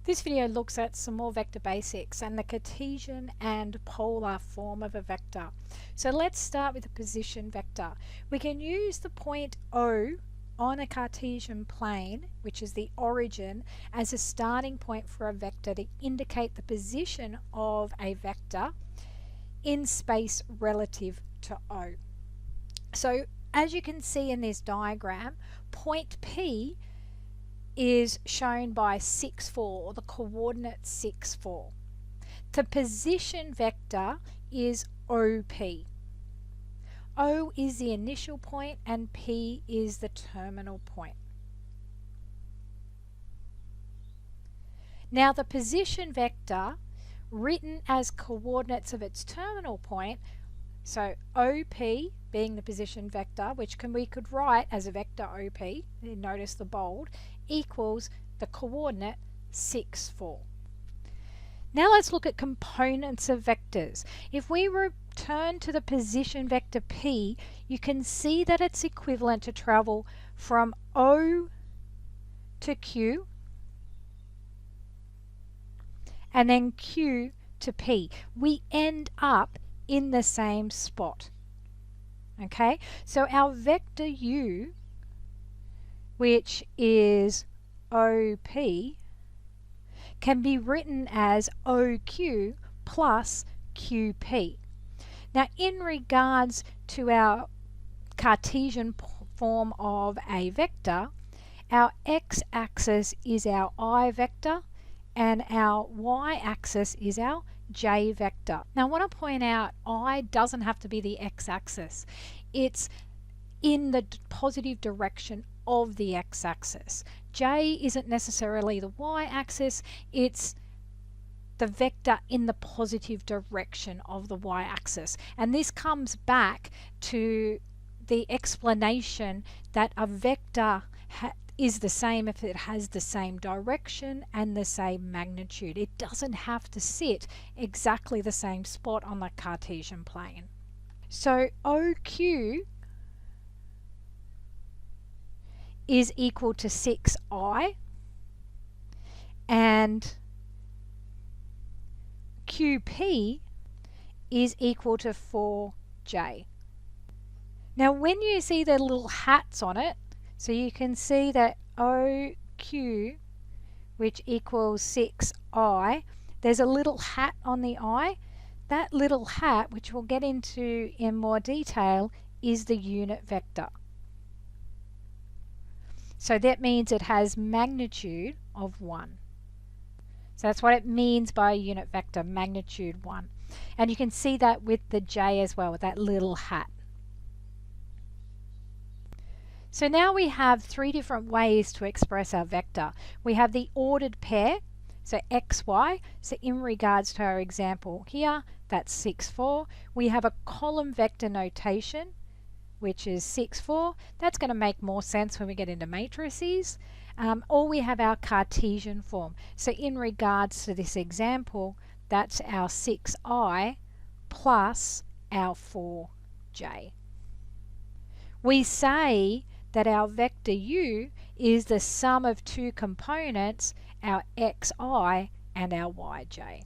This video looks at some more vector basics and the Cartesian and polar form of a vector. So let's start with the position vector. We can use the point O on a Cartesian plane, which is the origin, as a starting point for a vector to indicate the position of a vector in space relative to O. So as you can see in this diagram, point P is shown by 6, 4, or the coordinate 6, 4. The position vector is OP. O is the initial point and P is the terminal point. Now the position vector, written as coordinates of its terminal point, so OP being the position vector, which we could write as a vector OP, you notice the bold, equals the coordinate 6, 4. Now let's look at components of vectors. If we return to the position vector P, you can see that it's equivalent to travel from O to Q and then Q to P. We end up in the same spot. Okay, so our vector U, which is OP, can be written as OQ plus QP. Now in regards to our Cartesian form of a vector, our x-axis is our I vector and our y-axis is our j vector. Now I want to point out I doesn't have to be the x-axis. It's in the positive direction of the x-axis. J isn't necessarily the y-axis, it's the vector in the positive direction of the y-axis. And this comes back to the explanation that a vector is the same if it has the same direction and the same magnitude. It doesn't have to sit exactly the same spot on the Cartesian plane. So OQ is equal to 6i and QP is equal to 4j. Now when you see the little hats on it, so you can see that OQ, which equals 6i, there's a little hat on the I. That little hat, which we'll get into in more detail, is the unit vector. So that means it has magnitude of 1. So that's what it means by a unit vector, magnitude 1. And you can see that with the j as well, with that little hat. So now we have 3 different ways to express our vector. We have the ordered pair, so xy, so in regards to our example here, that's 6, 4. We have a column vector notation, which is 6, 4. That's going to make more sense when we get into matrices. Or we have our Cartesian form. So in regards to this example, that's our 6i plus our 4j. We say that our vector u is the sum of two components, our xi and our yj.